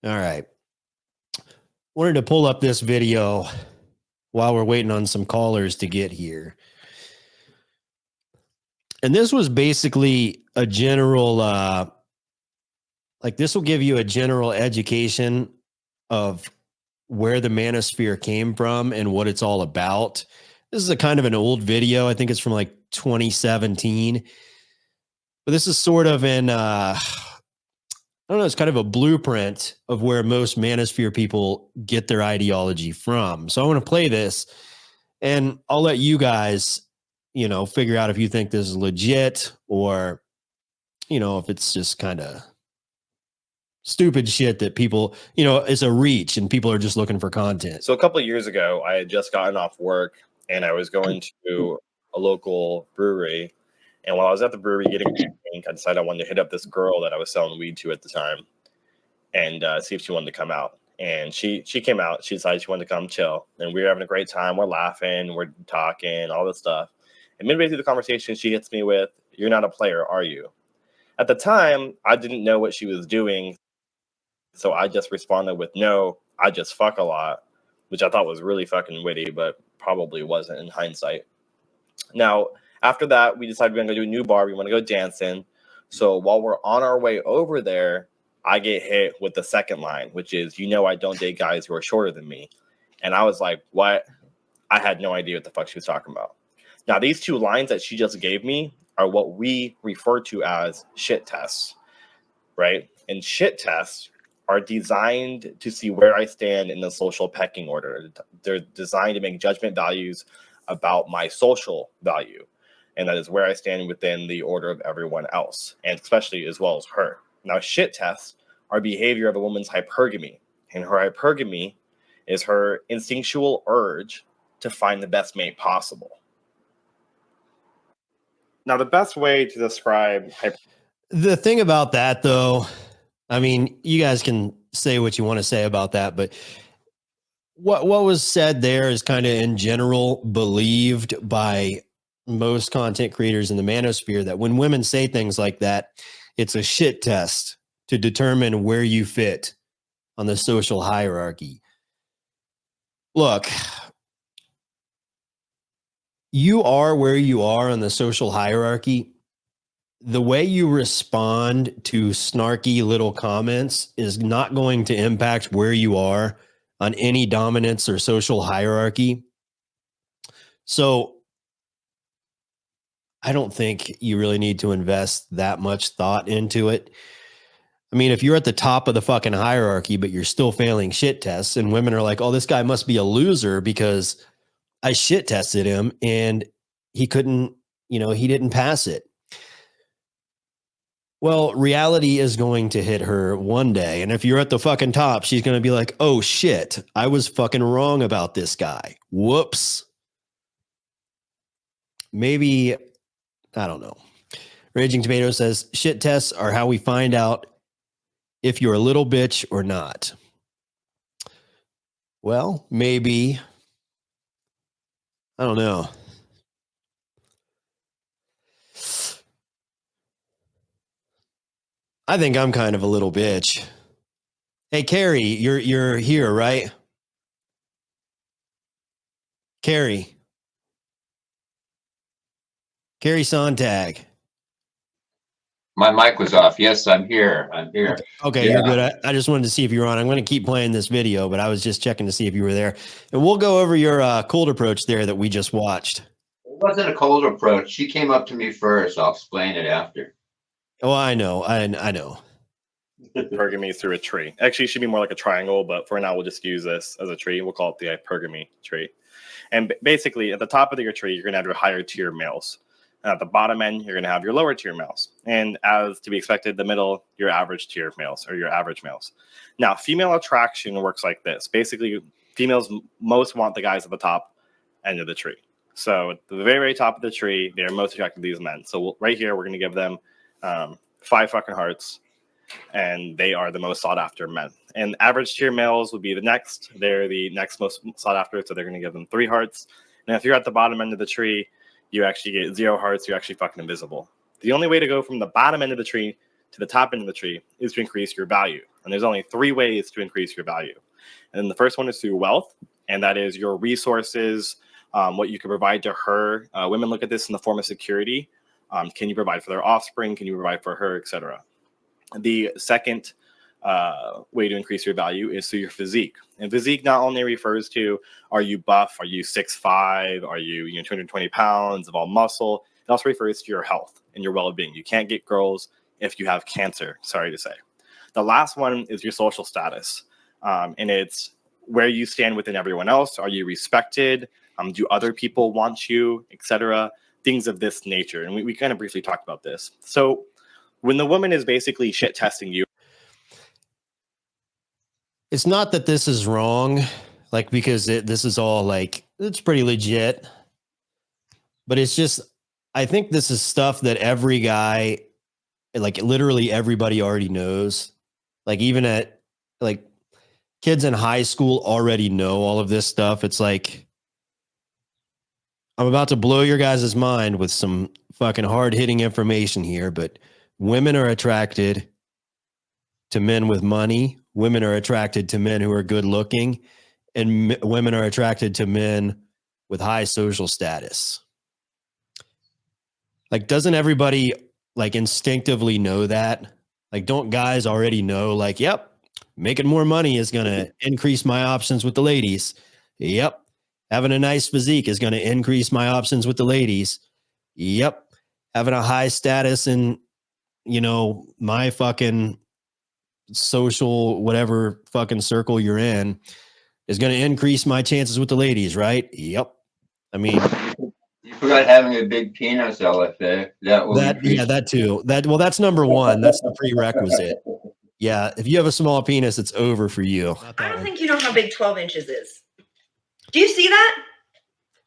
All right. Wanted to pull up this video while we're waiting on some callers to get here. And this was basically a general, this will give you a general education of where the manosphere came from and what it's all about. This is a kind of an old video. I think it's from like 2017. But this is sort of an, I don't know, it's kind of a blueprint of where most manosphere people get their ideology from. So I want to play this and I'll let you guys, figure out if you think this is legit or, if it's just kind of stupid shit that people, it's a reach and people are just looking for content. So a couple of years ago, I had just gotten off work and I was going to a local brewery. And while I was at the brewery getting a drink, I decided I wanted to hit up this girl that I was selling weed to at the time and see if she wanted to come out. And she came out. She decided she wanted to come chill. And we were having a great time. We're laughing. We're talking, all this stuff. And midway through the conversation, she hits me with, "You're not a player, are you?" At the time, I didn't know what she was doing. So I just responded with, "No, I just fuck a lot," which I thought was really fucking witty, but probably wasn't in hindsight. Now, after that, we decided we're going to go to a new bar. We want to go dancing. So while we're on our way over there, I get hit with the second line, which is, I don't date guys who are shorter than me. And I was like, what? I had no idea what the fuck she was talking about. Now, these two lines that she just gave me are what we refer to as shit tests, right? And shit tests are designed to see where I stand in the social pecking order. They're designed to make judgment values about my social value. And that is where I stand within the order of everyone else, and especially as well as her. Now, shit tests are behavior of a woman's hypergamy. And her hypergamy is her instinctual urge to find the best mate possible. Now, the best way to describe the thing about that, though, I mean, you guys can say what you want to say about that, but what was said there is kind of in general believed by most content creators in the manosphere that when women say things like that, it's a shit test to determine where you fit on the social hierarchy. Look, you are where you are on the social hierarchy. The way you respond to snarky little comments is not going to impact where you are on any dominance or social hierarchy. So I don't think you really need to invest that much thought into it. I mean, if you're at the top of the fucking hierarchy, but you're still failing shit tests and women are like, "Oh, this guy must be a loser because I shit tested him and he couldn't, he didn't pass it." Well, reality is going to hit her one day. And if you're at the fucking top, she's going to be like, "Oh shit, I was fucking wrong about this guy. Whoops." Maybe, I don't know. Raging Tomato says, shit tests are how we find out if you're a little bitch or not. Well, maybe. I don't know. I think I'm kind of a little bitch. Hey, Carrie, you're here, right? Carrie Sontag. My mic was off. Yes, I'm here. Okay, yeah. You're good. I just wanted to see if you were on. I'm going to keep playing this video, but I was just checking to see if you were there. And we'll go over your cold approach there that we just watched. It wasn't a cold approach. She came up to me first. I'll explain it after. Oh, I know. I know. Hypergamy through a tree. Actually, it should be more like a triangle, but for now, we'll just use this as a tree. We'll call it the hypergamy tree. And basically, at the top of your tree, you're going to have your higher tier males. And at the bottom end, you're going to have your lower tier males. And as to be expected, the middle, your average tier males or your average males. Now, female attraction works like this. Basically, females most want the guys at the top end of the tree. So at the very, very top of the tree, they're most attracted to these men. So right here, we're going to give them 5 fucking hearts. And they are the most sought after men. And average tier males would be the next. They're the next most sought after, so they're going to give them 3 hearts. And if you're at the bottom end of the tree, you actually get 0 hearts. You're actually fucking invisible. The only way to go from the bottom end of the tree to the top end of the tree is to increase your value. And there's only 3 ways to increase your value. And then the first one is through wealth, and that is your resources, what you can provide to her. Women look at this in the form of security. Can you provide for their offspring? Can you provide for her, etc.? The second way to increase your value is through your physique. And physique not only refers to, are you buff? Are you 6'5"? Are you 220 pounds of all muscle? It also refers to your health and your well-being. You can't get girls if you have cancer, sorry to say. The last one is your social status. And it's where you stand within everyone else. Are you respected? Do other people want you, etc.? Things of this nature. And we kind of briefly talked about this. So when the woman is basically shit testing you, it's not that this is wrong, like, because this is all like, it's pretty legit, but it's just, I think this is stuff that every guy, like literally everybody already knows. Like even at like kids in high school already know all of this stuff. It's like, I'm about to blow your guys' mind with some fucking hard hitting information here, but women are attracted to men with money. Women are attracted to men who are good looking, and women are attracted to men with high social status. Like, doesn't everybody like instinctively know that? Like, don't guys already know, like, yep, making more money is going to increase my options with the ladies. Yep. Having a nice physique is going to increase my options with the ladies. Yep. Having a high status in, my fucking social, whatever fucking circle you're in is going to increase my chances with the ladies, right? Yep. I mean, you forgot having a big penis, LFA. That too. That's number one. That's the prerequisite. Yeah. If you have a small penis, it's over for you. I don't think you know how big 12 inches is. Do you see that?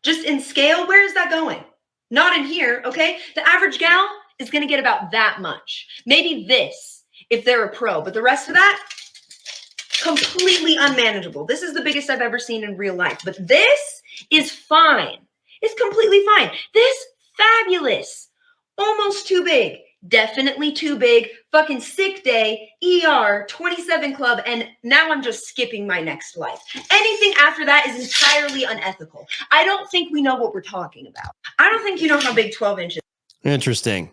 Just in scale, where is that going? Not in here, okay? The average gal is going to get about that much. Maybe this, if they're a pro, but the rest of that, completely unmanageable. This is the biggest I've ever seen in real life, but this is fine. It's completely fine. This, fabulous. Almost too big. Definitely too big. Fucking sick day, ER, 27 club, and now I'm just skipping my next life. Anything after that is entirely unethical. I don't think we know what we're talking about. I don't think you know how big 12 inches. Interesting.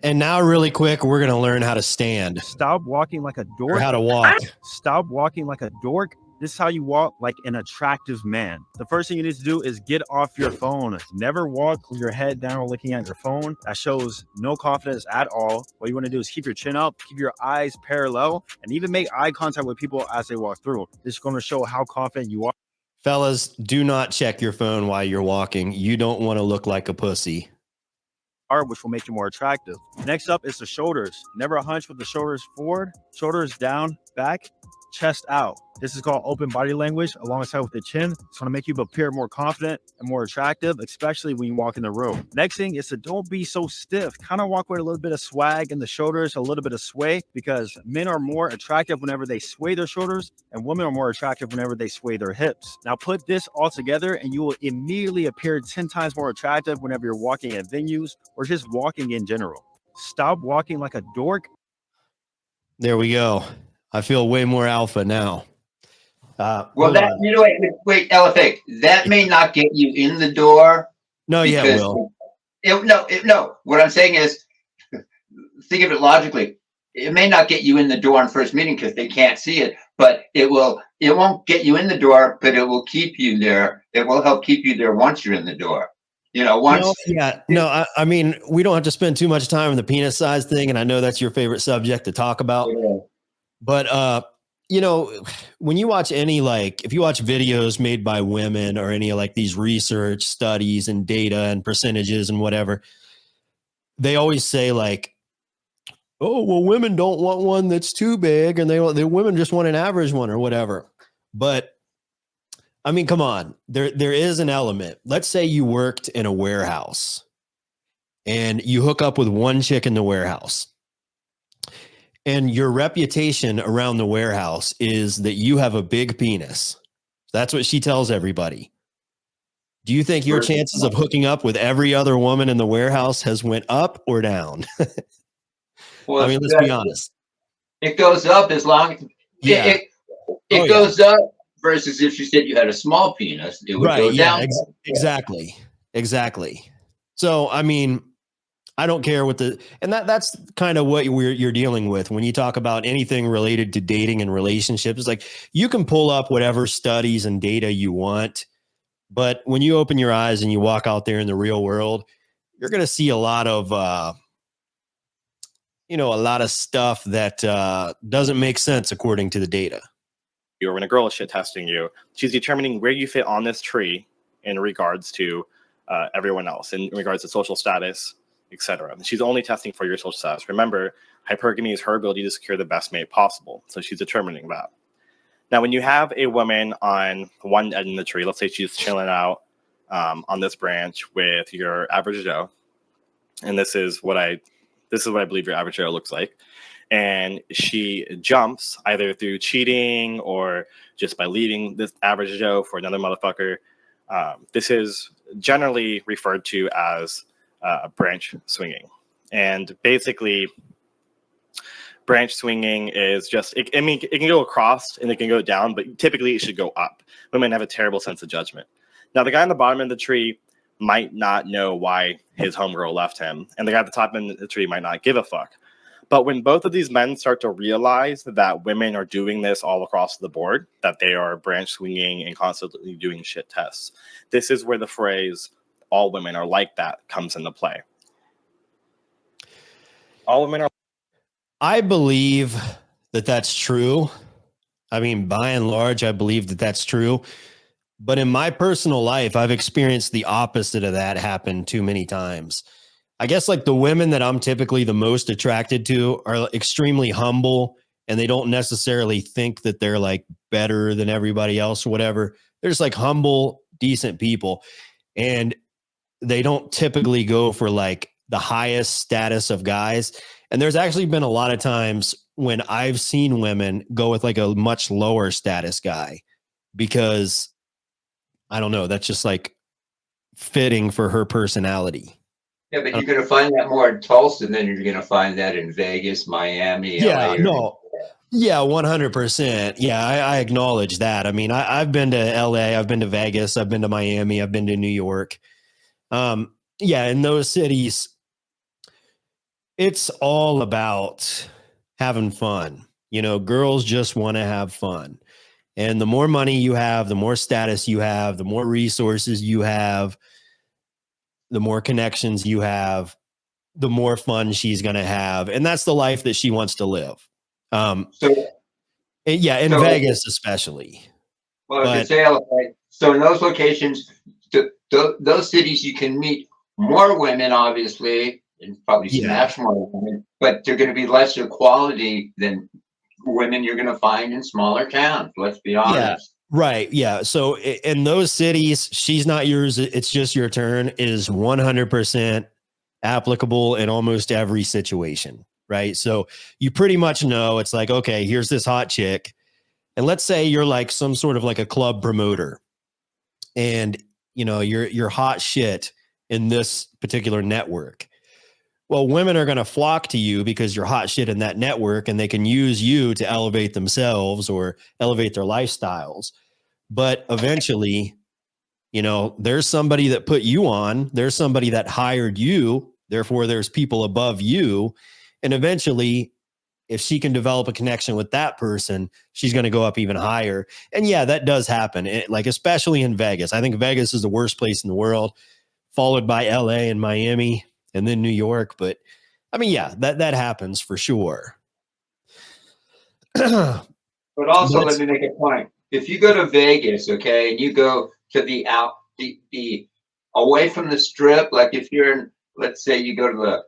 And now really quick, we're going to learn how to stand. Stop walking like a dork. Or how to walk. Stop walking like a dork. This is how you walk like an attractive man. The first thing you need to do is get off your phone. Never walk with your head down looking at your phone. That shows no confidence at all. What you want to do is keep your chin up, keep your eyes parallel, and even make eye contact with people as they walk through. This is going to show how confident you are. Fellas, do not check your phone while you're walking. You don't want to look like a pussy. Which will make you more attractive. Next up is the shoulders. Never hunch with the shoulders forward, shoulders down, back, chest out. This is called open body language alongside with the chin. It's going to make you appear more confident and more attractive, especially when you walk in the room. Next thing is to don't be so stiff. Kind of walk with a little bit of swag in the shoulders, a little bit of sway, because men are more attractive whenever they sway their shoulders and women are more attractive whenever they sway their hips. Now put this all together and you will immediately appear 10 times more attractive whenever you're walking at venues or just walking in general. Stop walking like a dork. There we go. I feel way more alpha now. Well, wait, LFA, that may not get you in the door. No, yeah, it will. No. What I'm saying is, think of it logically. It may not get you in the door on first meeting because they can't see it, but it won't get you in the door, but it will keep you there. It will help keep you there once you're in the door. I mean, we don't have to spend too much time on the penis size thing, and I know that's your favorite subject to talk about. Yeah. But when you watch if you watch videos made by women or any like these research studies and data and percentages and whatever, they always say like, oh, well, women don't want one that's too big, and the women just want an average one or whatever. But I mean, come on, there is an element. Let's say you worked in a warehouse and you hook up with one chick in the warehouse. And your reputation around the warehouse is that you have a big penis. That's what she tells everybody. Do you think your chances of hooking up with every other woman in the warehouse has went up or down? Well, I mean, let's be honest. it goes up as long Yeah. it goes up versus if you said you had a small penis, it would go down. Exactly. So, I mean, I don't care what that's kind of what you're dealing with when you talk about anything related to dating and relationships. It's like you can pull up whatever studies and data you want, but when you open your eyes and you walk out there in the real world, you're going to see a lot of, a lot of stuff that doesn't make sense according to the data. Or when a girl is shit testing you, she's determining where you fit on this tree in regards to everyone else, in regards to social status, etc. She's only testing for your social status. Remember, hypergamy is her ability to secure the best mate possible. So she's determining that. Now, when you have a woman on one end of the tree, let's say she's chilling out on this branch with your average Joe, and this is what I believe your average Joe looks like. And she jumps either through cheating or just by leaving this average Joe for another motherfucker. This is generally referred to as branch swinging. And basically, branch swinging is just, it can go across and it can go down, but typically it should go up. Women have a terrible sense of judgment. Now, the guy on the bottom of the tree might not know why his homegirl left him, and the guy at the top end of the tree might not give a fuck. But when both of these men start to realize that women are doing this all across the board, that they are branch swinging and constantly doing shit tests, this is where the phrase "all women are like that" comes into play. All women are. I believe that that's true. I mean, by and large, I believe that that's true. But in my personal life, I've experienced the opposite of that happen too many times. I guess like the women that I'm typically the most attracted to are extremely humble, and they don't necessarily think that they're like better than everybody else or whatever. They're just like humble, decent people. And they don't typically go for like the highest status of guys. And there's actually been a lot of times when I've seen women go with like a much lower status guy because I don't know, that's just like fitting for her personality. Yeah, but you're going to find that more in Tulsa than you're going to find that in Vegas, Miami, LA. Yeah, 100%. Yeah, I acknowledge that. I mean, I've been to LA, I've been to Vegas, I've been to Miami, I've been to New York. Yeah, in those cities, it's all about having fun. Girls just want to have fun. And the more money you have, the more status you have, the more resources you have, the more connections you have, the more fun she's going to have. And that's the life that she wants to live. In Vegas especially. Well, I could say, so in those locations, those cities, you can meet more women, obviously, and probably smash more women, but they're going to be lesser quality than women you're going to find in smaller towns. Let's be honest. Yeah, right. Yeah. So in those cities, she's not yours, it's just your turn is 100% applicable in almost every situation. Right. So you pretty much know it's like, okay, here's this hot chick. And let's say you're like some sort of like a club promoter and you're hot shit in this particular network. Well, women are going to flock to you because you're hot shit in that network and they can use you to elevate themselves or elevate their lifestyles. But eventually, there's somebody that put you on, there's somebody that hired you. Therefore, there's people above you. And eventually, if she can develop a connection with that person, she's going to go up even higher. And yeah, that does happen. Especially in Vegas. I think Vegas is the worst place in the world, followed by LA and Miami and then New York. But I mean, yeah, that happens for sure. But also, let me make a point. If you go to Vegas, okay, and you go to the away from the strip, like if you're in, let's say you go to the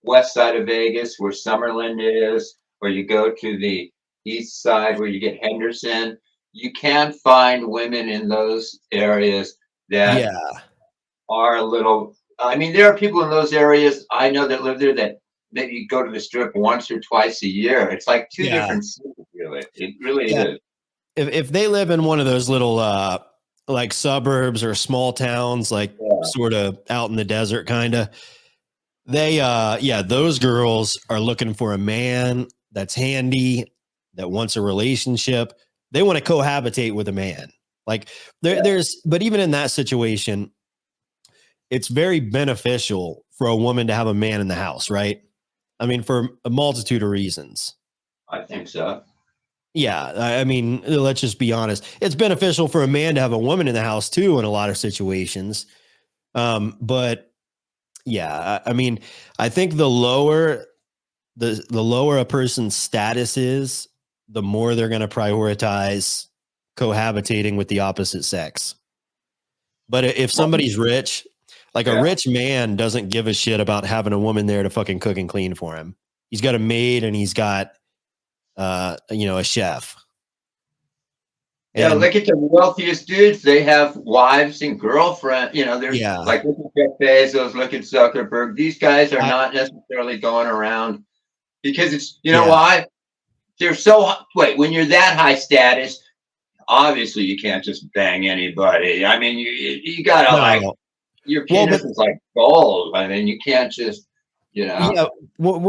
west side of Vegas where Summerlin is, or you go to the east side where you get Henderson, you can find women in those areas that are a little, I mean, there are people in those areas I know that live there that maybe go to the strip once or twice a year. It's like two different cities, really. It really is. If they live in one of those little like suburbs or small towns, like sort of out in the desert, kind of, those girls are looking for a man that's handy, that wants a relationship. They want to cohabitate with a man. Like but even in that situation, it's very beneficial for a woman to have a man in the house, right? I mean, for a multitude of reasons. I think so. Yeah, I mean, let's just be honest. It's beneficial for a man to have a woman in the house too in a lot of situations. But yeah, I mean, I think the lower a person's status is, the more they're going to prioritize cohabitating with the opposite sex. But if somebody's rich, like a rich man doesn't give a shit about having a woman there to fucking cook and clean for him. He's got a maid and he's got, a chef. Yeah, And look at the wealthiest dudes. They have wives and girlfriends. There's like, look at Jeff Bezos, look at Zuckerberg. These guys are not necessarily going around because it's, why? They're when you're that high status, obviously you can't just bang anybody. I mean, you gotta your penis is like gold. I mean, you can't just, Yeah,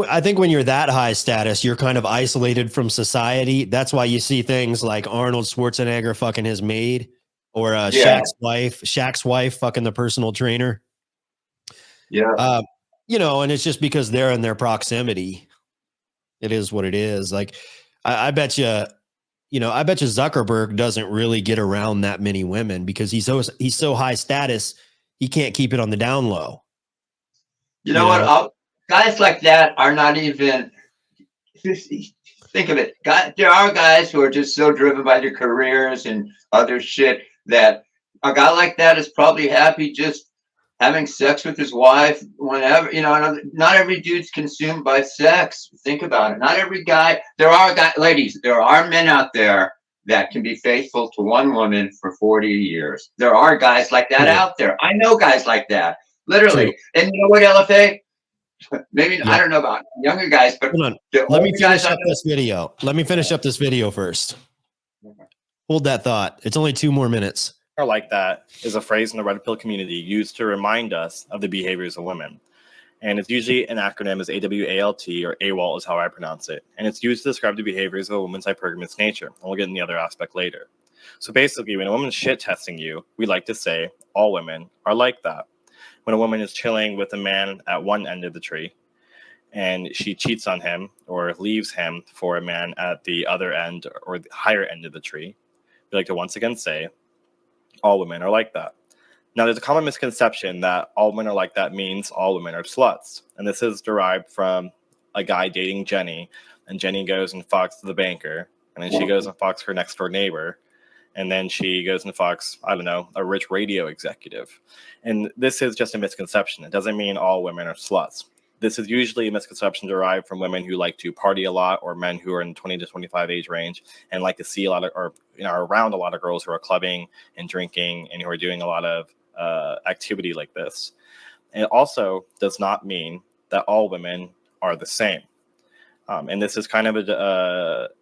I think when you're that high status, you're kind of isolated from society. That's why you see things like Arnold Schwarzenegger fucking his maid, or Shaq's wife fucking the personal trainer. Yeah. And it's just because they're in their proximity. It is what it is. Like, I bet you, Zuckerberg doesn't really get around that many women because he's so high status, he can't keep it on the down low. You know what? Guys like that are not even. Think of it. There are guys who are just so driven by their careers and other shit that a guy like that is probably happy just having sex with his wife whenever. Not every dude's consumed by sex. Think about it. Not every guy. Ladies, there are men out there that can be faithful to one woman for 40 years. There are guys like that out there. I know guys like that, literally. True. And you know what, LFA? Maybe I don't know about younger guys, but hold on. Let me finish up this video. Let me finish up this video first. Hold that thought. It's only 2 more minutes. Or like that is a phrase in the red pill community used to remind us of the behaviors of women. And it's usually an acronym as AWALT, or AWAL is how I pronounce it. And it's used to describe the behaviors of a woman's hypergamous nature. And we'll get in the other aspect later. So basically, when a woman's shit testing you, we like to say all women are like that. When a woman is chilling with a man at one end of the tree and she cheats on him or leaves him for a man at the other end or the higher end of the tree, we like to once again say all women are like that. Now, there's a common misconception that all women are like that means all women are sluts. And this is derived from a guy dating Jenny, and Jenny goes and fucks the banker, and then she goes and fucks her next door neighbor. And then she goes and fucks, I don't know, a rich radio executive. And this is just a misconception. It doesn't mean all women are sluts. This is usually a misconception derived from women who like to party a lot, or men who are in 20 to 25 age range and like to see a lot of, or are around a lot of girls who are clubbing and drinking and who are doing a lot of activity like this. And it also does not mean that all women are the same. And this is kind of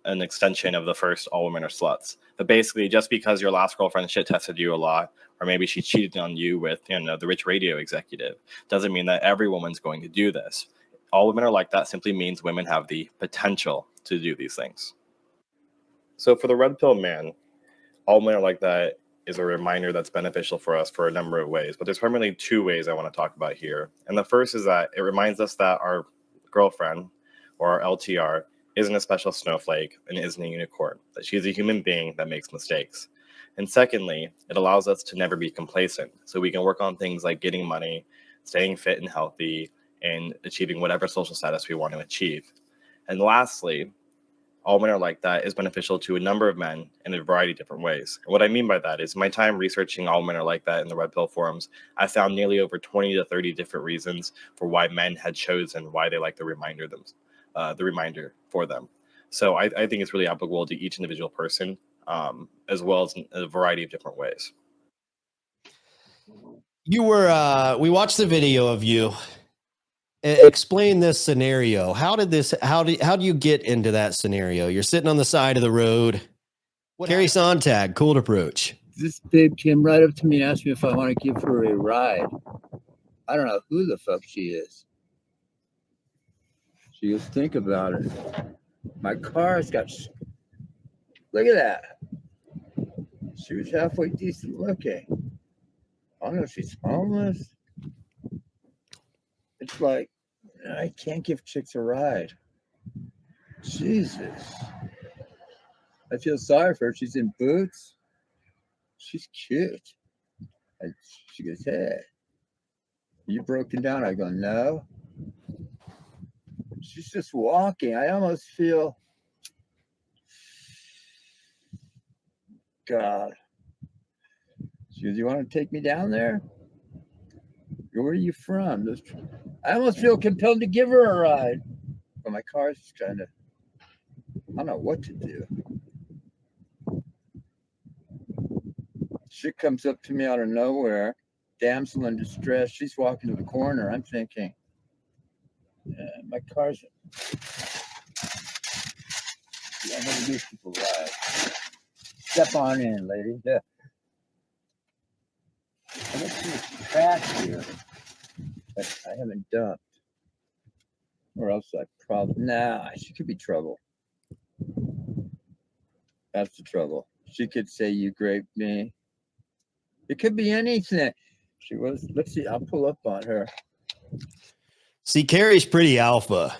an extension of the first all women are sluts. But basically, just because your last girlfriend shit tested you a lot, or maybe she cheated on you with the rich radio executive, doesn't mean that every woman's going to do this. All women are like that simply means women have the potential to do these things. So for the red pill man, all women are like that is a reminder that's beneficial for us for a number of ways. But there's primarily 2 ways I want to talk about here. And the first is that it reminds us that our girlfriend, or our LTR, isn't a special snowflake and isn't a unicorn, that she's a human being that makes mistakes. And secondly, it allows us to never be complacent. So we can work on things like getting money, staying fit and healthy, and achieving whatever social status we want to achieve. And lastly, all men are like that is beneficial to a number of men in a variety of different ways. And what I mean by that is my time researching all men are like that in the red pill forums, I found nearly over 20 to 30 different reasons for why men had chosen why they like the reminder for them. So I think it's really applicable to each individual person, as well as in a variety of different ways. We watched the video of you. Explain this scenario. How do you get into that scenario? You're sitting on the side of the road. Carrie Sontag, cold approach. This babe came right up to me and asked me if I want to give her a ride. I don't know who the fuck she is. She goes, think about it. My car's got, look at that. She was halfway decent looking. I don't know if she's homeless. It's like, I can't give chicks a ride. Jesus. I feel sorry for her. She's in boots. She's cute. And she goes, hey, you broken down? I go, no. She's just walking. I almost feel, God. She goes, you want to take me down there? Where are you from? I almost feel compelled to give her a ride. But my car's just kind of, I don't know what to do. She comes up to me out of nowhere, damsel in distress. She's walking to the corner. I'm thinking, my car's, I'm going to give people a ride. Step on in, lady. Yeah. I don't see the trash here, but I haven't dumped. Or else I probably, nah, she could be trouble. That's the trouble. She could say you raped me. It could be anything. She was, let's see, I'll pull up on her. See, Carrie's pretty alpha.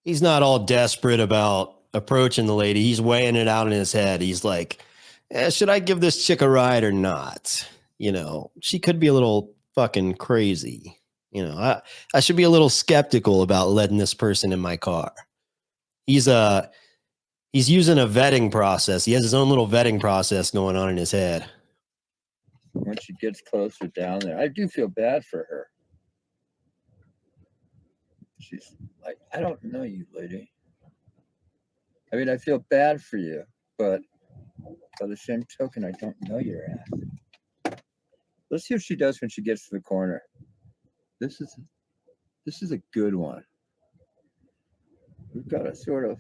He's not all desperate about approaching the lady. He's weighing it out in his head. He's like, should I give this chick a ride or not? You know, she could be a little fucking crazy. You know, I should be a little skeptical about letting this person in my car. He's using a vetting process. He has his own little vetting process going on in his head. When she gets closer down there, I do feel bad for her. She's like, I don't know you, lady. I mean, I feel bad for you, but by the same token, I don't know your ass. Let's see what she does when she gets to the corner. This is a good one. We've got a sort of,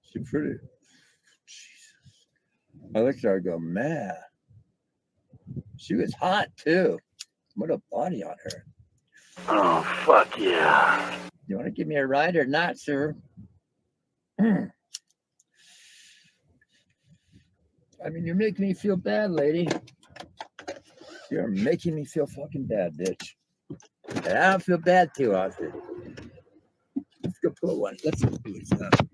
she's pretty, Jesus. I looked at her, I go, man. She was hot too. What a body on her. Oh, fuck yeah. You want to give me a ride or not, sir? I mean, you're making me feel bad, lady. You're making me feel fucking bad, bitch. And I don't feel bad too often. Let's go pull one. Let's do it.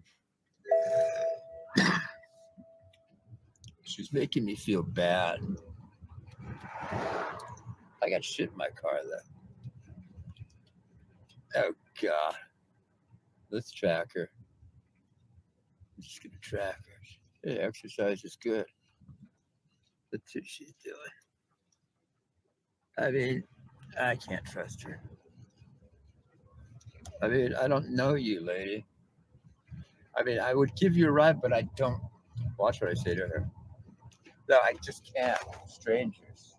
She's making me feel bad. I got shit in my car though. Oh God. Let's track her. I'm just gonna track her. Hey, exercise is good. Let's see what she's doing. I mean, I can't trust her. I mean, I don't know you, lady. I mean, I would give you a ride, but I don't. Watch what I say to her. No, I just can't. Strangers.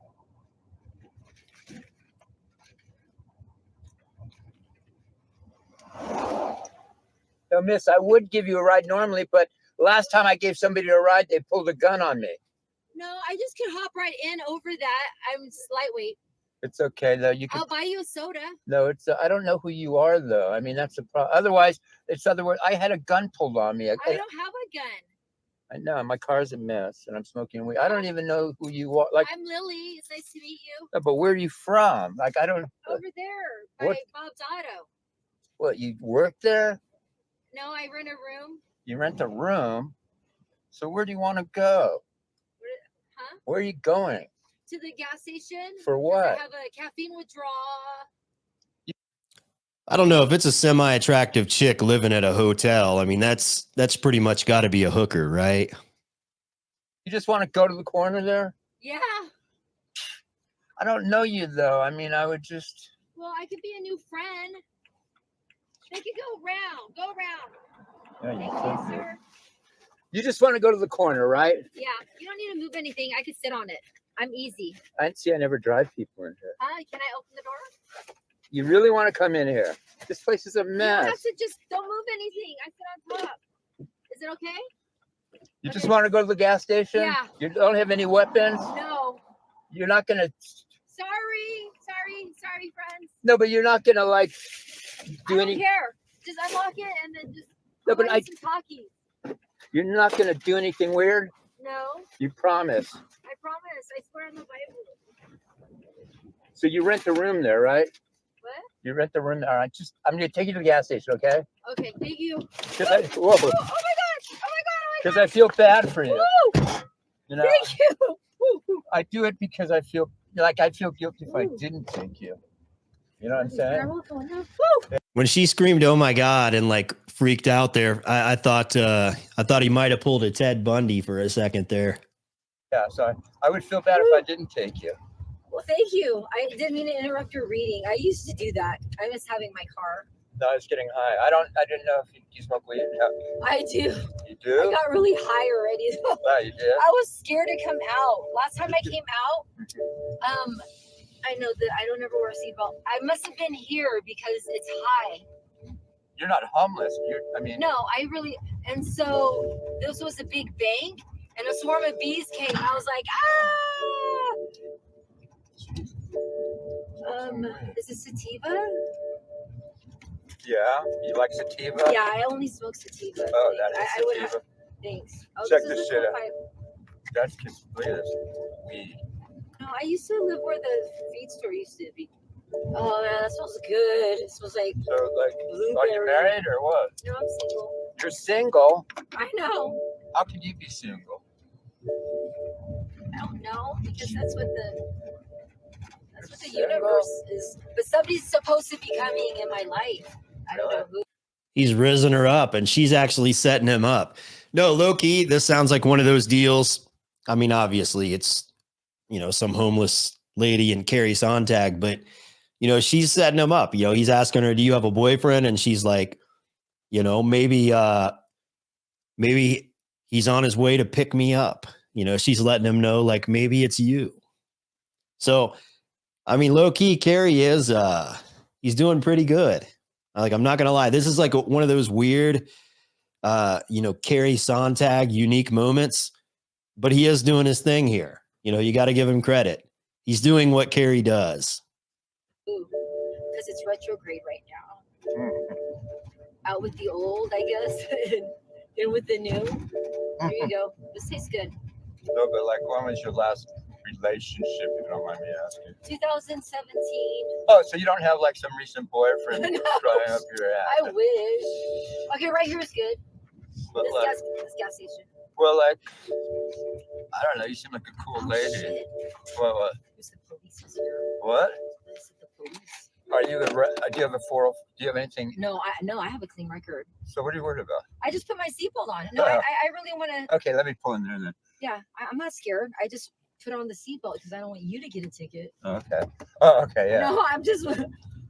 No, miss, I would give you a ride normally, but last time I gave somebody a ride, they pulled a gun on me. No, I just could hop right in over that. I'm lightweight. It's okay though. You can. I'll buy you a soda. No, it's. I don't know who you are though. I mean, that's a problem. Otherwise, it's other words. I had a gun pulled on me. I don't have a gun. I know my car's a mess, and I'm smoking weed. I don't even know who you are. Like, I'm Lily. It's nice to meet you. no, but where are you from? Like, I don't. Over there by What? Bob's Auto. What? You work there? No, I rent a room. You rent a room. So where do you want to go? Huh? Where are you going? To the gas station. For what? I have a caffeine withdrawal. I don't know if it's a semi-attractive chick living at a hotel. I mean, that's pretty much got to be a hooker, right? You just want to go to the corner there? Yeah. I don't know you though. I mean, I would just. Well, I could be a new friend. They could go around. Go around. Yeah, Thank you, sir. You just want to go to the corner, right? Yeah. You don't need to move anything. I could sit on it. I'm easy. I never drive people in here. Can I open the door? You really want to come in here? This place is a You don't mess. have to just don't move anything. I sit on top. Is it okay? You just want to go to the gas station? Yeah. You don't have any weapons? No. You're not going to. Sorry, friends. No, but you're not going to like I do don't any. care. Just unlock it and then just No, but buy some talkies. you're not gonna do anything weird. No, You promise. I promise. I swear on the Bible. So you rent the room there, right? What? You rent the room there. I'm gonna take you to the gas station, okay? Okay, thank you. Whoa. Oh my gosh! Oh my god! Because I feel bad for you. Woo! You know, Thank you. Woo. I do it because I feel guilty if I didn't take you. You know what I'm saying? Woo! When she screamed, "Oh my God," and like freaked out there, I thought he might have pulled a Ted Bundy for a second there. Yeah, so I would feel bad if I didn't take you. Well, thank you. I didn't mean to interrupt your reading. I used to do that. I miss having my car. No, I was getting high. I didn't know if you smoke weed. I do. You do? I got really high already. Oh, you did? I was scared to come out. Last time I came out, I know that I don't ever wear a seatbelt. I must have been here because it's high. You're not homeless. No, I really, and so this was a big bank and a swarm of bees came. I was like, is it sativa? Yeah, you like sativa? Yeah, I only smoke sativa. Oh, that is I would have, sativa. thanks. Oh, Check is this a shit out. 25. That's just look at this weed. No, I used to live where the feed store used to be. Oh man, that smells good. It smells like So, like, blueberry. are you married or what? No, I'm single. You're single? I know. How can you be single? I don't know because that's what the universe is. But somebody's supposed to be coming in my life. I don't know who. He's risen her up, and she's actually setting him up. No, low key, this sounds like one of those deals. I mean, obviously, it's some homeless lady and Carrie Sontag, but she's setting him up. He's asking her, "Do you have a boyfriend?" And she's like, maybe he's on his way to pick me up. She's letting him know, like, maybe it's you. So, I mean, low key, Carrie is he's doing pretty good. Like, I'm not gonna lie, this is like one of those weird, Carrie Sontag unique moments, but he is doing his thing here. You got to give him credit. He's doing what Carrie does. Because it's retrograde right now. Out with the old, I guess, and with the new. There you go. This tastes good. No, but like, when was your last relationship, if you don't mind me asking? 2017. Oh, so you don't have like some recent boyfriend No. trying up your ass? I wish. Okay, right here is good. But This like, gas station. well, like, I don't know. You seem like a cool lady. Shit. What? Who's the police is here? What? This is the police. Are you do you have a 4? Do you have anything? No, I have a clean record. So what are you worried about? I just put my seatbelt on. No, Oh. I really want to. Okay, let me pull in there then. Yeah, I'm not scared. I just put on the seatbelt because I don't want you to get a ticket. Okay. Oh, okay, yeah. No, I'm just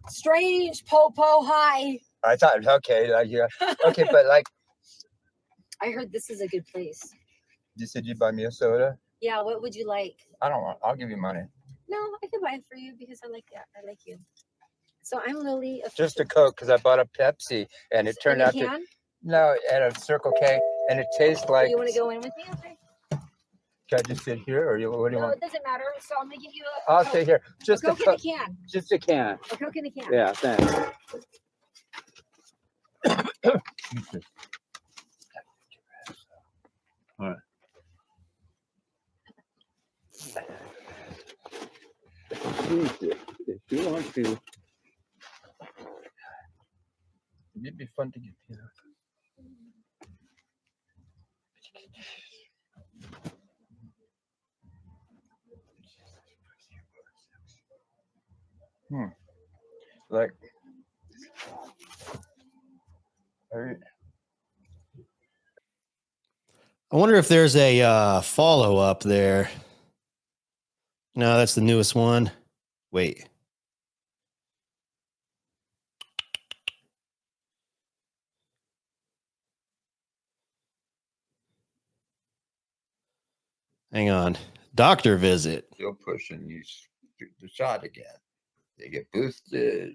strange po-po hi. I thought, okay, like, yeah. Okay, but like, I heard this is a good place. you said you'd buy me a soda? Yeah, what would you like? I don't want, I'll give you money. No, I can buy it for you because I like that. I like you. So I'm Lily. Just a Coke, because I bought a Pepsi, and it turned out to, no, at a Circle K, and it tastes like. You want to go in with me? Okay. Can I just sit here, or what do you No, want? it doesn't matter. So I'm gonna give you a. I'll stay here. Just a Coke in a Coke. can. Just a can. A Coke in a can. Yeah, thanks. All right. If you want to, it'd be fun to get you. Like, I wonder if there's a follow up there. No, that's the newest one. Wait. Hang on. Doctor visit. still pushing the shot again. They get boosted.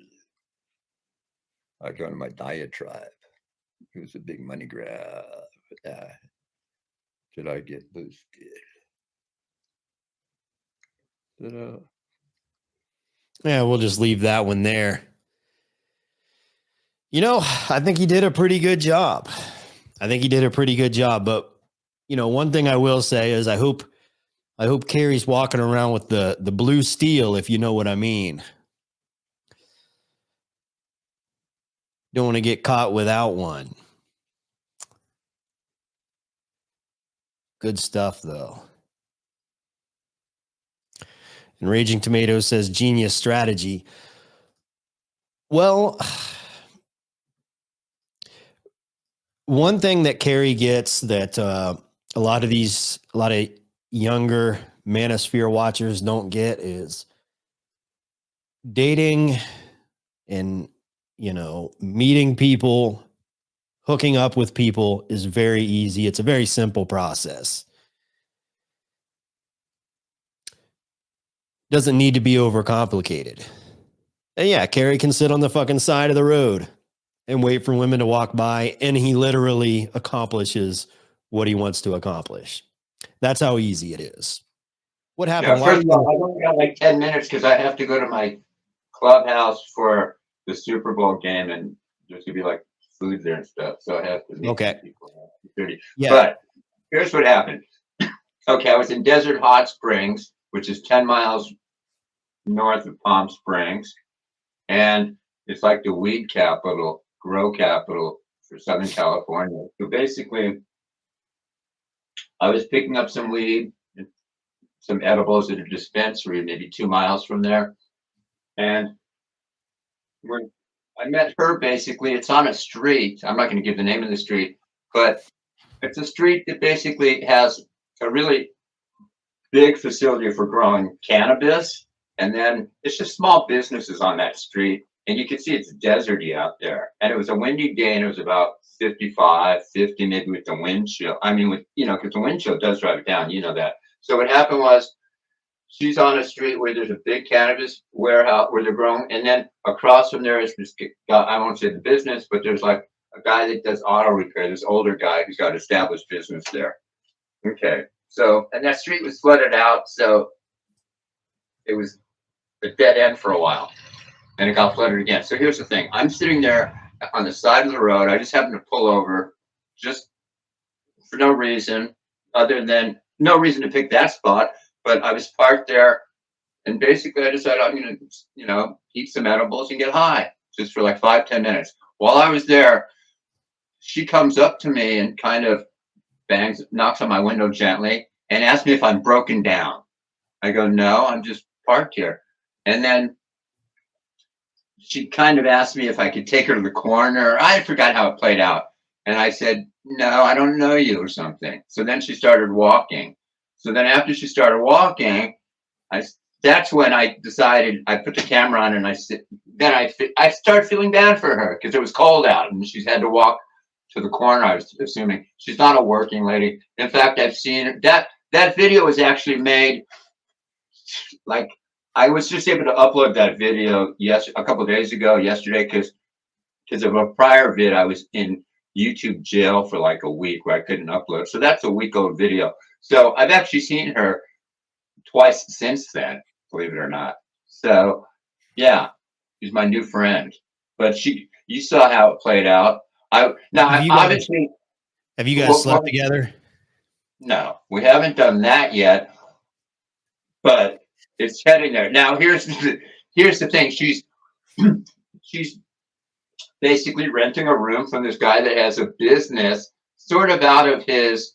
I go to my diatribe. It was a big money grab. Did I get boosted? Yeah, we'll just leave that one there. I think he did a pretty good job. But one thing I will say is I hope Carrie's walking around with the blue steel, if you know what I mean. Don't want to get caught without one. Good stuff, though. And Raging Tomato says, genius strategy. Well, one thing that Carrie gets that a lot of younger manosphere watchers don't get is dating and, meeting people, hooking up with people is very easy. It's a very simple process. Doesn't need to be overcomplicated. And yeah, Carrie can sit on the fucking side of the road and wait for women to walk by, and he literally accomplishes what he wants to accomplish. That's how easy it is. What happened? Yeah, first of all, I've only got like 10 minutes because I have to go to my clubhouse for the Super Bowl game, and there's gonna be like food there and stuff. So I have to meet some people. Yeah. But here's what happened. Okay, I was in Desert Hot Springs, which is 10 miles north of Palm Springs, and it's like the weed capital, grow capital for Southern California. So basically, I was picking up some weed, some edibles at a dispensary maybe 2 miles from there. And when I met her, basically, it's on a street. I'm not going to give the name of the street, but it's a street that basically has a really big facility for growing cannabis. And then it's just small businesses on that street. And you can see it's deserty out there. And it was a windy day, and it was about 55, 50, maybe with the wind chill. I mean, because the wind chill does drive it down, that. So what happened was, she's on a street where there's a big cannabis warehouse where they're growing. And then across from there is this guy, I won't say the business, but there's like a guy that does auto repair, this older guy who's got established business there. Okay. So, and that street was flooded out. So it was a dead end for a while. And it got flooded again. So here's the thing. I'm sitting there on the side of the road. I just happened to pull over just for no reason other than no reason to pick that spot. But I was parked there, and basically I decided I'm going to, eat some edibles and get high just for like 5-10 minutes. While I was there, she comes up to me and kind of knocks on my window gently and asks me if I'm broken down. I go, no, I'm just parked here. And then she kind of asked me if I could take her to the corner. I forgot how it played out. And I said, no, I don't know you or something. So then she started walking. So then after she started walking, that's when I decided, I put the camera on, and I started feeling bad for her because it was cold out and she's had to walk to the corner. I was assuming she's not a working lady. In fact, I've seen that video was actually made, like, I was just able to upload that video a couple of days ago, yesterday, because of a prior vid. I was in YouTube jail for like a week where I couldn't upload. So that's a week old video. So I've actually seen her twice since then, believe it or not. So yeah, she's my new friend. But you saw how it played out. Have you guys slept together? No, we haven't done that yet. But it's heading there. Now here's the thing. She's basically renting a room from this guy that has a business sort of out of his.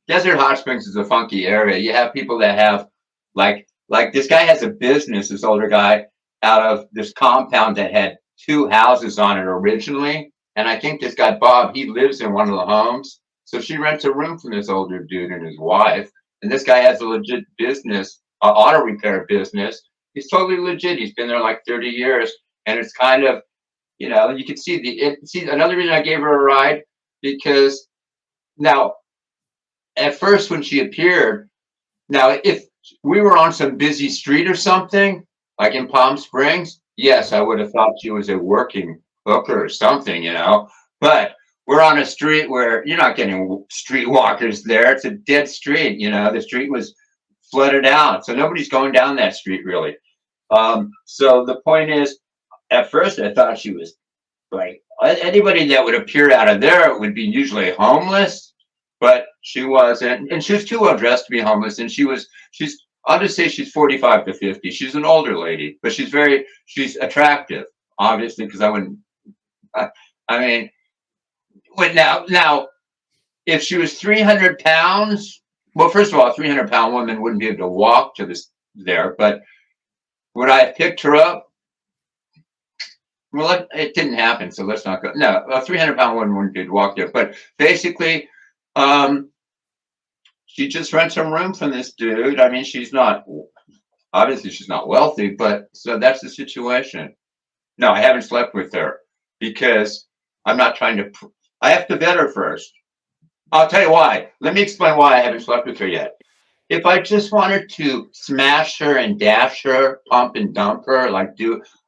Desert Hot Springs is a funky area. You have people that have like this guy has a business, this older guy, out of this compound that had 2 houses on it originally. And I think this guy, Bob, he lives in one of the homes. So she rents a room from this older dude and his wife. And this guy has a legit business, an auto repair business. He's totally legit. He's been there like 30 years. And it's kind of, you can see another reason I gave her a ride, because now, at first when she appeared, now if we were on some busy street or something, like in Palm Springs, yes, I would have thought she was a working hooker or something, But we're on a street where you're not getting streetwalkers there. It's a dead street, The street was flooded out, so nobody's going down that street really. So the point is, at first I thought she was like anybody that would appear out of there would be usually homeless, but she wasn't, and she was too well dressed to be homeless. And I'll just say she's 45 to 50. She's an older lady, but she's attractive, obviously, because I mean, now, if she was 300 pounds, well, first of all, a 300-pound woman wouldn't be able to walk to there, but would I have picked her up? Well, it didn't happen, so let's not go. No, a 300-pound woman wouldn't be able to walk there, but basically, she just rents some room from this dude. I mean, obviously she's not wealthy, but so that's the situation. No, I haven't slept with her because I'm not trying to, I have to vet her first. I'll tell you why. Let me explain why I haven't slept with her yet. If I just wanted to smash her and dash her, pump and dump her,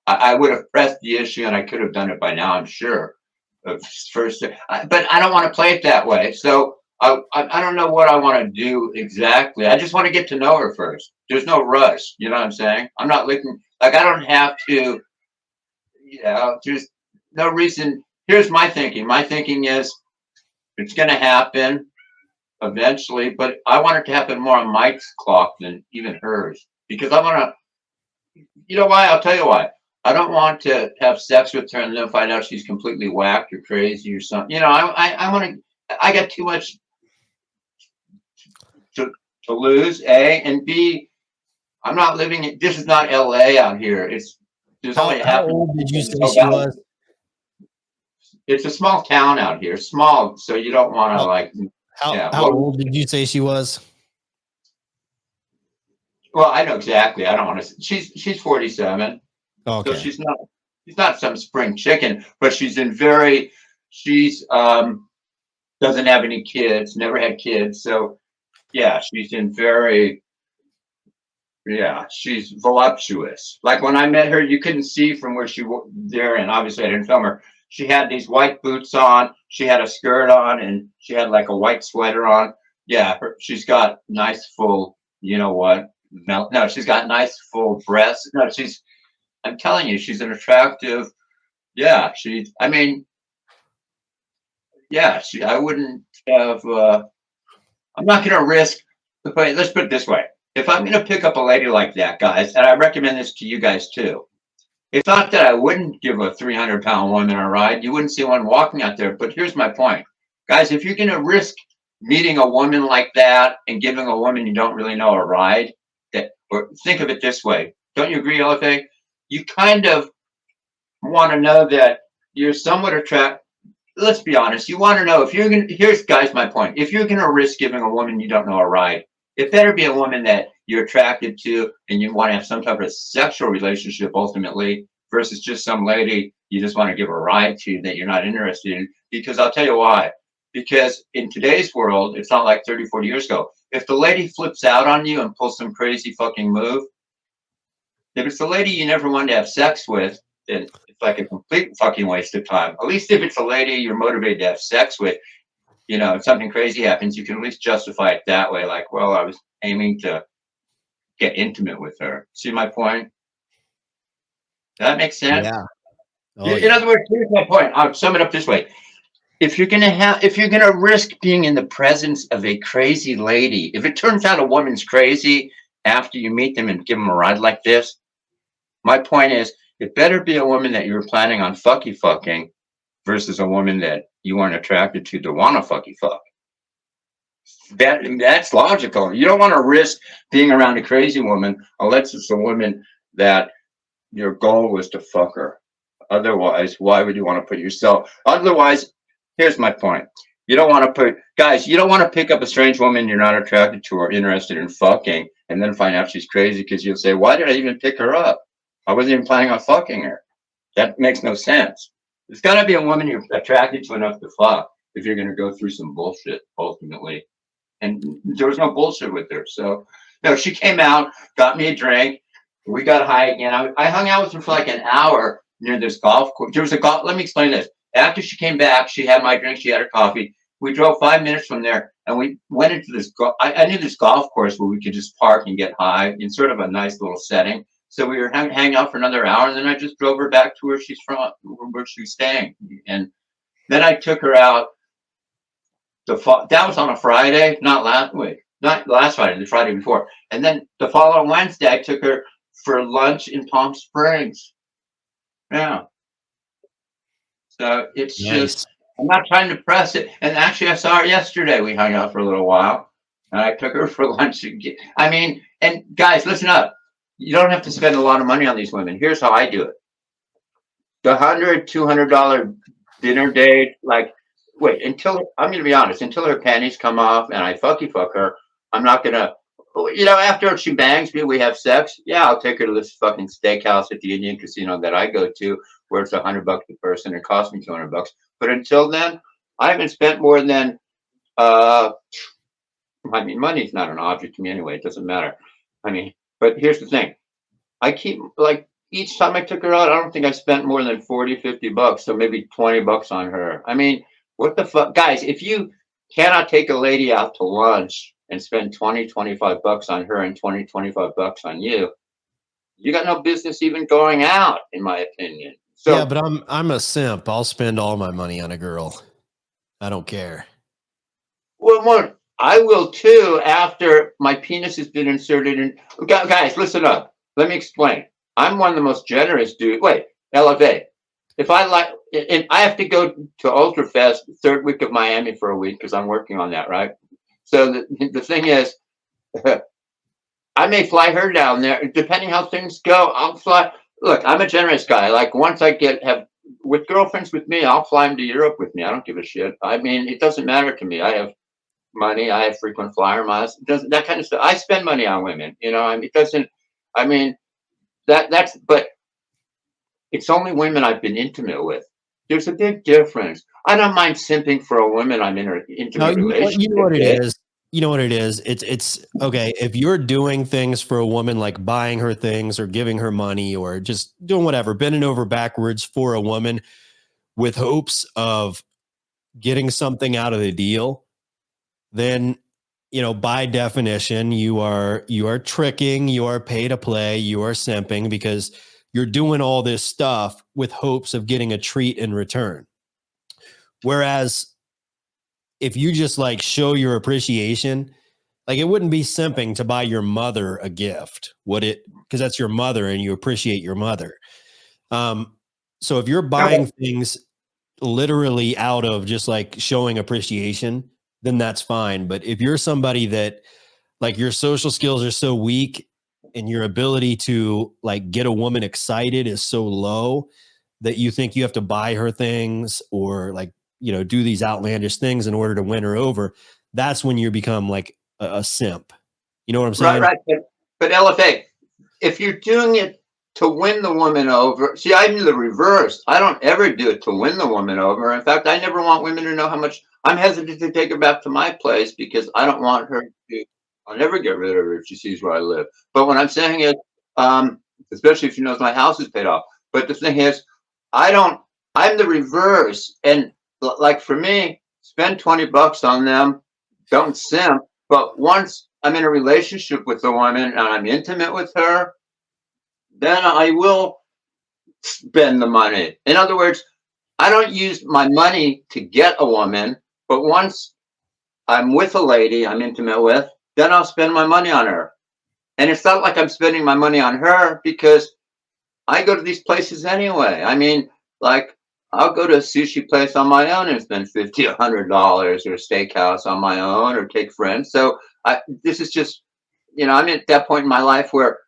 I would have pressed the issue, and I could have done it by now, I'm sure. But I don't want to play it that way. So I don't know what I want to do exactly. I just want to get to know her first. There's no rush. You know what I'm saying? I'm not looking, I don't have to, there's no reason. Here's my thinking. My thinking is it's going to happen eventually, but I want it to happen more on Mike's clock than even hers, because I want to, you know why? I'll tell you why. I don't want to have sex with her and then find out she's completely whacked or crazy or something. I want to, I got too much to lose, A, and B, I'm not living, this is not LA out here. How old did you say she was? It's a small town out here, small, so you don't want to How old did you say she was? Well, I know exactly. I don't want to. She's 47. Okay. So she's not some spring chicken, but she's doesn't have any kids, never had kids. So yeah, she's she's voluptuous. Like when I met her, you couldn't see from where she was there, and obviously I didn't film her. She had these white boots on, she had a skirt on, and she had like a white sweater on. Yeah, she's got nice full, you know what? No, she's got nice full breasts. No, I'm telling you, she's an attractive, I wouldn't have, I'm not going to risk, but let's put it this way. If I'm going to pick up a lady like that, guys, and I recommend this to you guys too, it's not that I wouldn't give a 300-pound woman a ride. You wouldn't see one walking out there, but here's my point. Guys, if you're going to risk meeting a woman like that and giving a woman you don't really know a ride, or think of it this way. Don't you agree, LFA? You kind of want to know that you're somewhat attracted. Let's be honest. You want to know if you're going to, here's guys, my point. If you're going to risk giving a woman you don't know a ride, it better be a woman that you're attracted to and you want to have some type of sexual relationship ultimately, versus just some lady you just want to give a ride to that you're not interested in. Because I'll tell you why. Because in today's world, it's not like 30, 40 years ago. If the lady flips out on you and pulls some crazy fucking move, if it's a lady you never wanted to have sex with, then it's like a complete fucking waste of time. At least if it's a lady you're motivated to have sex with, if something crazy happens, you can at least justify it that way. Like, well, I was aiming to get intimate with her. See my point? Does that make sense? Yeah. In other words, here's my point. I'll sum it up this way. If you're gonna risk being in the presence of a crazy lady, if it turns out a woman's crazy after you meet them and give them a ride like this, my point is, it better be a woman that you were planning on fucking versus a woman that you weren't attracted to want to fuck. That's logical. You don't want to risk being around a crazy woman unless it's a woman that your goal was to fuck her. Otherwise, why would you want to put yourself? Otherwise, here's my point. You don't want to pick up a strange woman you're not attracted to or interested in fucking and then find out she's crazy, because you'll say, why did I even pick her up? I wasn't even planning on fucking her. That makes no sense. It's got to be a woman you're attracted to enough to fuck if you're going to go through some bullshit ultimately. And there was no bullshit with her. So, no, she came out, got me a drink. We got high again. I hung out with her for like an hour near this golf course. Let me explain this. After she came back, she had my drink, she had her coffee. We drove 5 minutes from there and we went into this. I knew this golf course where we could just park and get high in sort of a nice little setting. So we were hanging out for another hour, and then I just drove her back to where she's from, where she's staying. And then I took her out. That was on a Friday, not last Friday, the Friday before. And then the following Wednesday, I took her for lunch in Palm Springs. Yeah. So it's just, I'm not trying to press it. And actually, I saw her yesterday. We hung out for a little while, and I took her for lunch again. I mean, and guys, listen up. You don't have to spend a lot of money on these women. Here's how I do it. The $100, $200 dinner date, like, wait, I'm going to be honest, until her panties come off and I fuck her, I'm not going to, after she bangs me, we have sex. Yeah, I'll take her to this fucking steakhouse at the Indian casino that I go to, where it's $100 a person. It costs me $200. But until then, I haven't spent more than, money's not an object to me anyway. It doesn't matter. But here's the thing. I keep, like, each time I took her out, I don't think I spent more than $40, $50. So maybe $20 on her. What the fuck? Guys, if you cannot take a lady out to lunch and spend $20, $25 on her and $20, $25 on you, you got no business even going out, in my opinion. So, yeah, but I'm a simp. I'll spend all my money on a girl. I don't care. Well, I will too after my penis has been inserted in. Guys, listen up. Let me explain. I'm one of the most generous dudes. Wait, LFA. If I have to go to Ultrafest third week of Miami for a week because I'm working on that, right? So the thing is, I may fly her down there. Depending how things go, I'll fly. Look, I'm a generous guy. Like, once I have with girlfriends with me, I'll fly them to Europe with me. I don't give a shit. It doesn't matter to me. I have money. I have frequent flyer miles. That kind of stuff. I spend money on women. It doesn't. But it's only women I've been intimate with. There's a big difference. I don't mind simping for a woman I'm in an intimate relationship. You know what it is. You know what it is. It's okay. If you're doing things for a woman, like buying her things or giving her money or just doing whatever, bending over backwards for a woman with hopes of getting something out of the deal, then, by definition, you are tricking, you are pay to play, you are simping, because you're doing all this stuff with hopes of getting a treat in return. Whereas if you just like show your appreciation, like, it wouldn't be simping to buy your mother a gift, would it? Because that's your mother and you appreciate your mother. So if you're buying things literally out of just like showing appreciation, then that's fine. But if you're somebody that, like, your social skills are so weak and your ability to like get a woman excited is so low that you think you have to buy her things or like, do these outlandish things in order to win her over, that's when you become like a simp. You know what I'm saying? Right. But LFA, if you're doing it to win the woman over, see, I'm the reverse. I don't ever do it to win the woman over. In fact, I never want women to know how much. I'm hesitant to take her back to my place because I don't want her to. I'll never get rid of her if she sees where I live. But what I'm saying is, especially if she knows my house is paid off. But the thing is, I'm the reverse. And like, for me, spend $20 on them. Don't simp. But once I'm in a relationship with a woman and I'm intimate with her, then I will spend the money. In other words, I don't use my money to get a woman, but once I'm with a lady I'm intimate with, then I'll spend my money on her. And it's not like I'm spending my money on her because I go to these places anyway. Like, I'll go to a sushi place on my own and spend $50, $100, or a steakhouse on my own, or take friends. So this is just, I'm at that point in my life where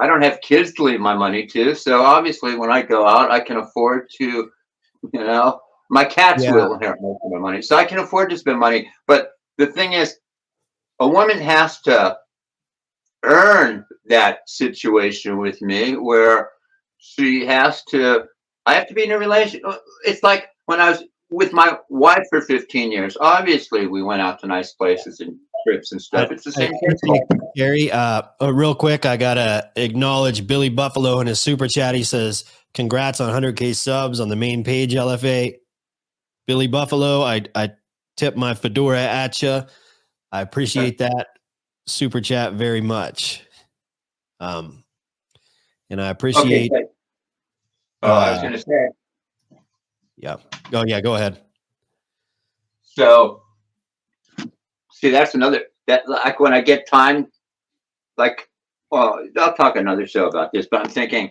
I don't have kids to leave my money to. So obviously when I go out, I can afford to, my cats will inherit most of my money. So I can afford to spend money. But the thing is, a woman has to earn that situation with me where I have to be in a relationship. It's like when I was with my wife for 15 years, obviously we went out to nice places and trips and stuff. It's the same thing. Gary, real quick, I got to acknowledge Billy Buffalo in his super chat. He says, congrats on 100K subs on the main page, LFA. Billy Buffalo, I tip my fedora at you. I appreciate that super chat very much. And I appreciate. Okay, I was going to say. Yeah. Oh yeah. Go ahead. So, see, that's another that like when I get time, like, well, I'll talk another show about this, but I'm thinking,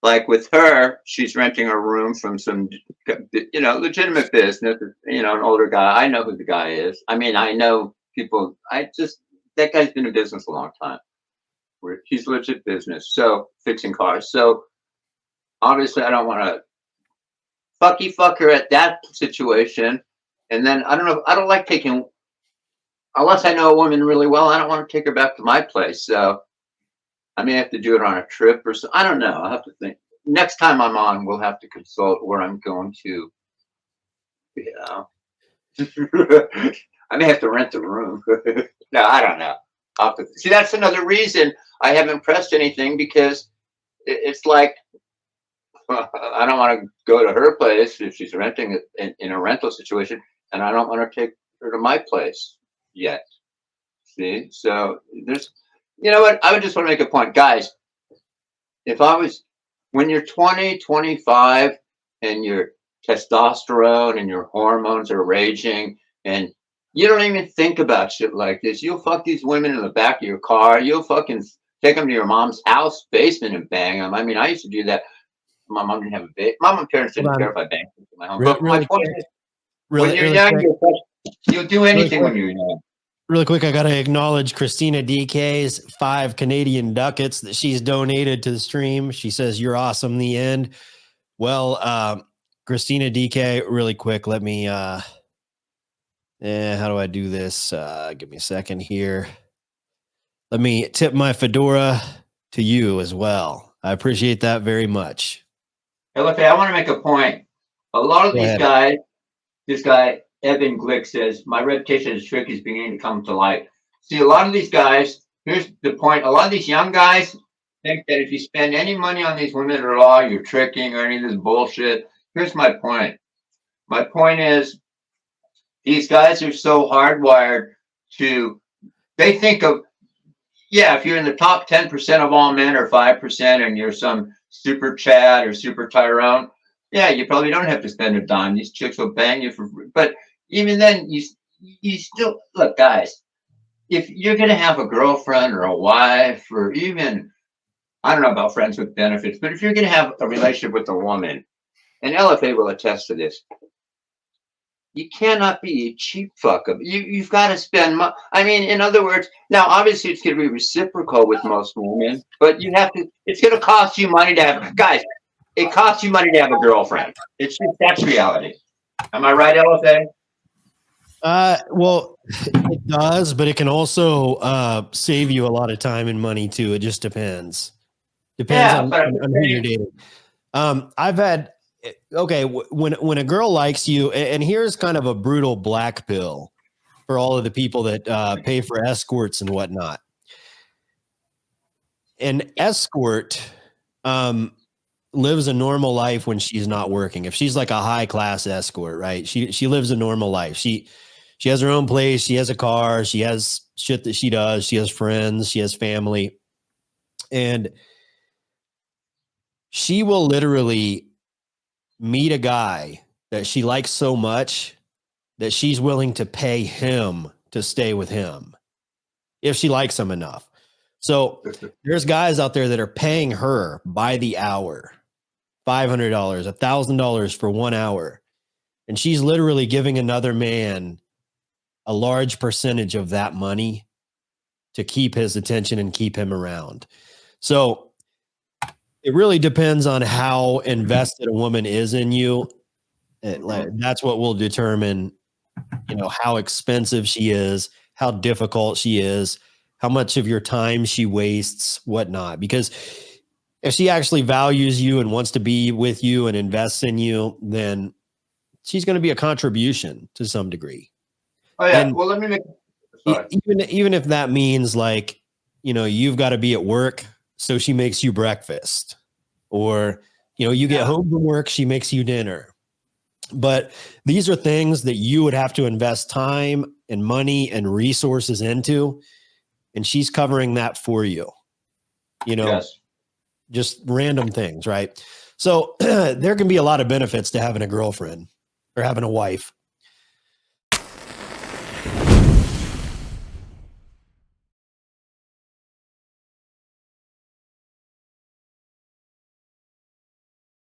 like with her, she's renting a room from some, legitimate business. An older guy. I know who the guy is. I mean, I know people. That guy's been in business a long time. He's legit business. So fixing cars. So obviously, I don't want to fuck her at that situation. And then I don't know. I don't like taking, unless I know a woman really well. I don't want to take her back to my place. So I may have to do it on a trip or so. I don't know. I'll have to think. Next time I'm on, we'll have to consult where I'm going to. I may have to rent a room. No, I don't know. See, that's another reason I haven't pressed anything, because it's like, I don't want to go to her place if she's renting it in a rental situation, and I don't want to take her to my place yet. See, so there's, you know what? I would just want to make a point, guys. When you're 20, 25, and your testosterone and your hormones are raging, and you don't even think about shit like this, you'll fuck these women in the back of your car. You'll fucking take them to your mom's house basement and bang them. I mean, I used to do that. My mom didn't have a basement. Mom and parents didn't care if I banged into my home. But my point is, when you're young, you'll do anything when you're young. Really quick, I got to acknowledge Christina DK's 5 Canadian ducats that she's donated to the stream. She says, "You're awesome." The end. Well, Christina DK, really quick, let me, how do I do this? Give me a second here. Let me tip my fedora to you as well. I appreciate that very much. Hey, look, I want to make a point. A lot of these guys, this guy, Evan Glick, says, my reputation as trick is beginning to come to light. See, a lot of these guys, here's the point. A lot of these young guys think that if you spend any money on these women at all, you're tricking or any of this bullshit. Here's my point. My point is, these guys are so hardwired to, they think of, if you're in the top 10% of all men or 5% and you're some super Chad or super Tyrone, you probably don't have to spend a dime. These chicks will bang you for free. But even then, you still, look, guys, if you're going to have a girlfriend or a wife, or even, I don't know about friends with benefits, but if you're going to have a relationship with a woman, and LFA will attest to this, you cannot be a cheap fuck. You've got to spend money. I mean, in other words, now obviously it's going to be reciprocal with most women, but you have to. It's going to cost you money to have, guys. It costs you money to have a girlfriend. That's reality. Am I right, LFA? Well, it does, but it can also save you a lot of time and money too. It just depends. Depends on who you're dating. I've had. Okay, when a girl likes you, and here's kind of a brutal black pill for all of the people that pay for escorts and whatnot. An escort lives a normal life when she's not working. If she's like a high class escort, right? She lives a normal life. She has her own place. She has a car. She has shit that she does. She has friends. She has family, and she will literally meet a guy that she likes so much that she's willing to pay him to stay with him if she likes him enough. So there's guys out there that are paying her by the hour, $500, $1,000 for 1 hour. And she's literally giving another man a large percentage of that money to keep his attention and keep him around. So it really depends on how invested a woman is in you. That's what will determine, how expensive she is, how difficult she is, how much of your time she wastes, whatnot. Because if she actually values you and wants to be with you and invests in you, then she's going to be a contribution to some degree. Oh yeah. And well, let me make. Even if that means like, you've got to be at work, so she makes you breakfast, or, you get home from work, she makes you dinner. But these are things that you would have to invest time and money and resources into, and she's covering that for you. Yes. just random things, right? So there can be a lot of benefits to having a girlfriend or having a wife.